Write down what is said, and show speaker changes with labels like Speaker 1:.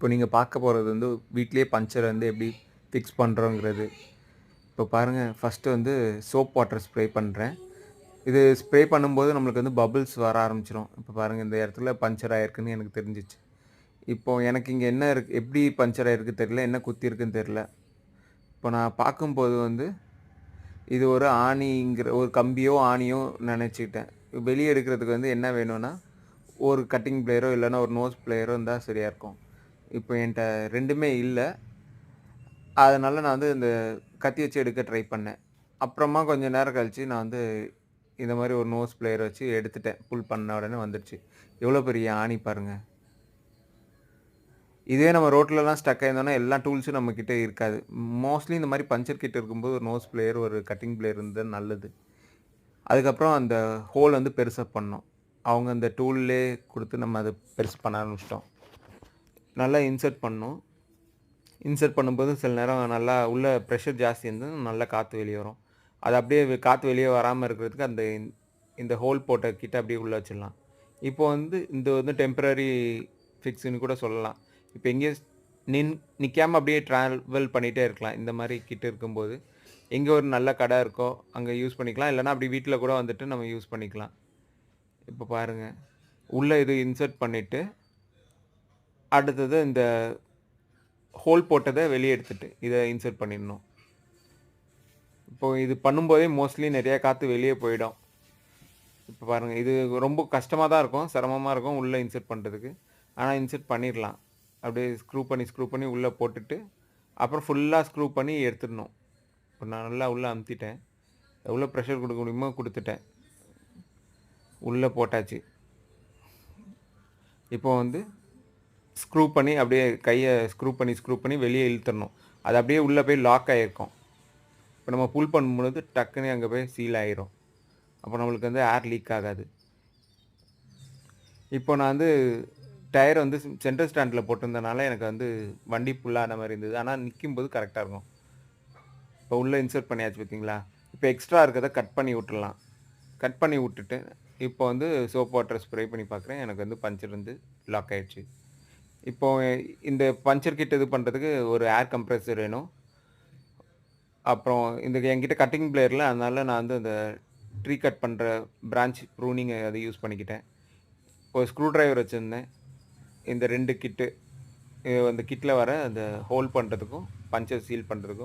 Speaker 1: இப்போ நீங்க பார்க்க போறது வந்து வீட்லயே பஞ்சர் வந்து எப்படி ஃபிக்ஸ் பண்றோங்கிறது. இப்போ பாருங்க ஃபர்ஸ்ட்டு வந்து சோப் வாட்டர் ஸ்ப்ரே பண்றேன். இது ஸ்ப்ரே பண்ணும்போது நம்மளுக்கு வந்து பபிள்ஸ் வர ஆரம்பிச்சுரும். இப்போ பாருங்க இந்த இடத்துல பஞ்சர் ஆயிருக்குன்னு எனக்கு தெரிஞ்சுச்சு. இப்போ எனக்கு இங்க என்ன இருக்கு எப்படி பஞ்சர் ஆயிருக்கு தெரியல. என்ன குத்திருக்குன்னு தெரியல. இப்போ நான் பார்க்கும்போது வந்து இது ஒரு ஆணிங்கிற ஒரு கம்பியோ, ஆணியோ நெனச்சுக்கிட்டேன். வெளிய எடுக்கிறதுக்கு வந்து என்ன வேணும்னா, ஒரு கட்டிங் பிளேயரோ இல்லன்னா ஒரு நோஸ் பிளேயரோ இருந்தா சரியா இருக்கும். இப்போ என்ட்ட 2மே இல்ல. அதனால நான் வந்து இந்த கத்தி வச்சு எடுக்க ட்ரை பண்ணேன். அப்புறமா கொஞ்சம் நேரம் கழிச்சு நான் வந்து இந்த மாரி ஒரு நோஸ் பிளேயர் வச்சு எடுத்துட்டேன். புல் பண்ண உடனே வந்துருச்சு. எவ்வளோ பெரிய ஆணி பாருங்க. இதே நம்ம ரோட்லலாம் ஸ்டக் ஆயிருந்தோம்னா, எல்லா டூல்ஸும் நம்ம கிட்ட இருக்காது. மோஸ்ட்லி இந்த மாரி பஞ்சர் கிட் இருக்கும்போது ஒரு நோஸ் பிளேயர், ஒரு கட்டிங் பிளேயர் இருந்தா நல்லது. அதுக்கப்புறம் அந்த ஹோல் வந்து பெருசா பண்ணோம். அவங்க அந்த டூல்லேயே குடுத்து நம்ம அத பெருசு பண்ண ஆரம்பிச்சுட்டோம். நல்லா இன்சர்ட் பண்ணோம். இன்சர்ட் பண்ணும்போது சில நேரம் நல்லா உள்ள பிரஷர் ஜாஸ்தி இருந்து நல்லா காத்து வெளிய வரும். அது அப்படியே காத்து வெளிய வராம இருக்கிறதுக்கு அந்த இந்த ஹோல் போட்ட கிட்ட அப்படியே உள்ள வச்சிடலாம். இப்போ வந்து இந்த வந்து டெம்பரரி ஃபிக்ஸ்ன்னு கூட சொல்லலாம். இப்போ எங்கேயும் நிக்காம அப்படியே டிராவல் பண்ணிட்டே இருக்கலாம். இந்த மாரி கிட் இருக்கும்போது. எங்க ஒரு நல்ல கடை இருக்கோ, அங்க யூஸ் பண்ணிக்கலாம். இல்லன்னா அப்படி வீட்ல கூட வந்துட்டு நம்ம யூஸ் பண்ணிக்கலாம். இப்போ பாருங்க. உள்ள இது இன்சர்ட் பண்ணிட்டு, அடுத்தது இந்த ஹோல் போட்டத வெளிய எடுத்துட்டு, இத இன்சர்ட் பண்ணிடணும். இப்போ இது பண்ணும்போதே மோஸ்ட்லி நெறைய காத்து வெளிய போயிடும். இப்ப பாருங்க, இது ரொம்ப கஷ்டமா தான் இருக்கும். சிரமமா இருக்கும் உள்ள இன்சர்ட் பண்றதுக்கு. ஆனா இன்சர்ட் பண்ணிரலாம். அப்படியே ஸ்க்ரூ பண்ணி உள்ள போட்டுட்டு, அப்புறம் ஃபுல்லா ஸ்க்ரூ பண்ணி எடுத்துடணும். இப்ப நான் நல்லா உள்ள அமுத்திட்டேன். எவ்வளோ பிரஷர் குடுக்க முடியுமோ குடுத்துட்டேன். உள்ள போட்டாச்சு. இப்போ வந்து ஸ்க்ரூ பண்ணி அப்படியே கைய ஸ்க்ரூ பண்ணி வெளிய இழுத்துறணும். அது அப்படியே உள்ள போய் லாக் ஆயிருக்கும். இப்ப நம்ம புல் பண்ணும்பொழுது டக்குன்னு அங்க போய் சீல் ஆயிரும். அப்ப நம்மளுக்கு வந்து ஏர் லீக் ஆகாது. இப்போ நான் வந்து டயர் வந்து சென்டர் ஸ்டாண்ட்ல போட்டிருந்தனால எனக்கு வந்து வண்டி புல்லான மாரி இருந்தது. ஆனா நிக்கும்போது கரெக்ட்டா இருக்கும். இப்போ உள்ள இன்சர்ட் பண்ணியாச்சு பார்த்தீங்களா? இப்போ எக்ஸ்ட்ரா இருக்கிறத கட் பண்ணி விட்டுறலாம். கட் பண்ணி விட்டுட்டு, இப்போ வந்து சோப் வாட்டர் ஸ்ப்ரே பண்ணி பார்க்குறேன். எனக்கு வந்து பஞ்சர் வந்து லாக் ஆயிடுச்சு. இப்போ இந்த பஞ்சர் கிட் இது பண்றதுக்கு ஒரு ஏர் கம்ப்ரசர் வேணும். அப்புறம் இந்த என்கிட்ட கட்டிங் பிளேயர் இல்ல. அதனால நான் வந்து அந்த ட்ரீ கட் பண்ற பிரான்ச் ப்ரூனிங் அத யூஸ் பண்ணிக்கிட்டேன். ஒரு ஸ்க்ரூ டிரைவர் வச்சிருந்தேன். இந்த 2 கிட்டு அந்த கிட்ல வர அந்த ஹோல் பண்றதுக்கும், பஞ்சர் சீல் பண்றதுக்கும்